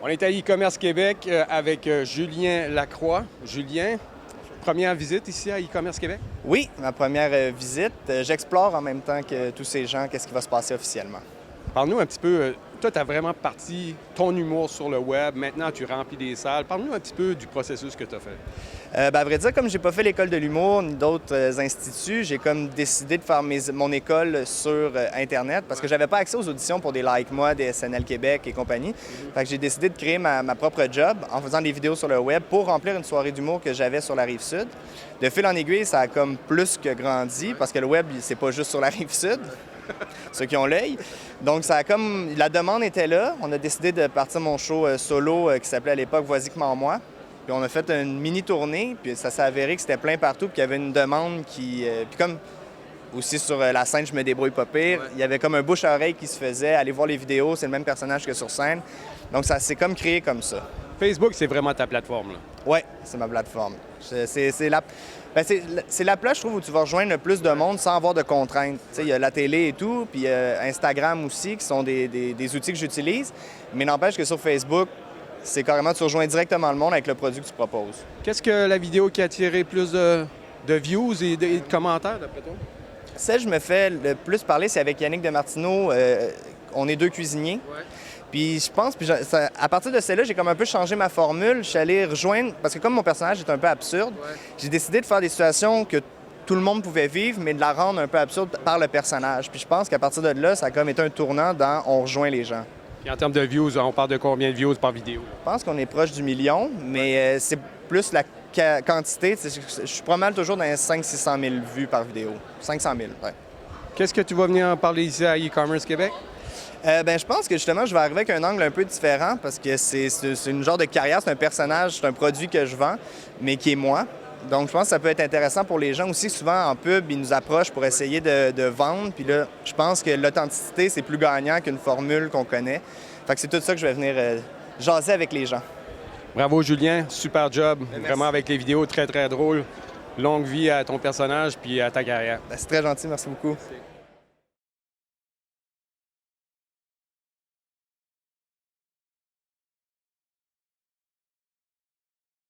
On est à e-commerce Québec avec Julien Lacroix. Julien, première visite ici à e-commerce Québec? Oui, ma première visite. J'explore en même temps que tous ces gens qu'est-ce qui va se passer officiellement. Parle-nous un petit peu, toi, tu as vraiment parti ton humour sur le web. Maintenant, tu remplis des salles. Parle-nous un petit peu du processus que tu as fait. À vrai dire, comme j'ai pas fait l'école de l'humour ni d'autres instituts, j'ai comme décidé de faire mon école sur Internet parce que j'avais pas accès aux auditions pour des Like Moi, des SNL Québec et compagnie. Fait que j'ai décidé de créer ma propre job en faisant des vidéos sur le web pour remplir une soirée d'humour que j'avais sur la Rive-Sud. De fil en aiguille, ça a comme plus que grandi parce que le web, c'est pas juste sur la Rive-Sud. Ceux qui ont l'œil. Donc, ça a comme... la demande était là. On a décidé de partir mon show solo qui s'appelait à l'époque Voici comment moi. Puis on a fait une mini-tournée, puis ça s'est avéré que c'était plein partout, puis qu'il y avait une demande qui... Puis comme aussi sur la scène, je me débrouille pas pire, il y avait comme un bouche-à-oreille qui se faisait. Allez voir les vidéos, c'est le même personnage que sur scène. Donc, ça s'est comme créé comme ça. Facebook, c'est vraiment ta plateforme, là? Oui, c'est ma plateforme. C'est la place, je trouve, où tu vas rejoindre le plus de monde sans avoir de contraintes. Il y a la télé et tout, puis Instagram aussi, qui sont des outils que j'utilise. Mais n'empêche que sur Facebook, c'est carrément, tu rejoins directement le monde avec le produit que tu proposes. Qu'est-ce que la vidéo qui a attiré plus de views et de commentaires, d'après toi? Celle que je me fais le plus parler, c'est avec Yannick Demartino. On est deux cuisiniers. Ouais. Puis je pense, à partir de celle-là, j'ai comme un peu changé ma formule. Je suis allé rejoindre, parce que comme mon personnage est un peu absurde, j'ai décidé de faire des situations que tout le monde pouvait vivre, mais de la rendre un peu absurde par le personnage. Puis je pense qu'à partir de là, ça a comme été un tournant dans on rejoint les gens. Et en termes de views, on parle de combien de views par vidéo? Je pense qu'on est proche du million, mais c'est plus la quantité. Je suis pas mal toujours dans les 500-600 000 vues par vidéo. 500 000, ouais. Qu'est-ce que tu vas venir en parler ici à e-commerce Québec? Je pense que justement, je vais arriver avec un angle un peu différent parce que c'est une genre de carrière, c'est un personnage, c'est un produit que je vends, mais qui est moi. Donc, je pense que ça peut être intéressant pour les gens aussi. Souvent, en pub, ils nous approchent pour essayer de vendre. Puis là, je pense que l'authenticité, c'est plus gagnant qu'une formule qu'on connaît. Fait que c'est tout ça que je vais venir jaser avec les gens. Bravo, Julien. Super job. Merci. Vraiment avec les vidéos très, très drôles. Longue vie à ton personnage puis à ta carrière. C'est très gentil. Merci beaucoup. Merci.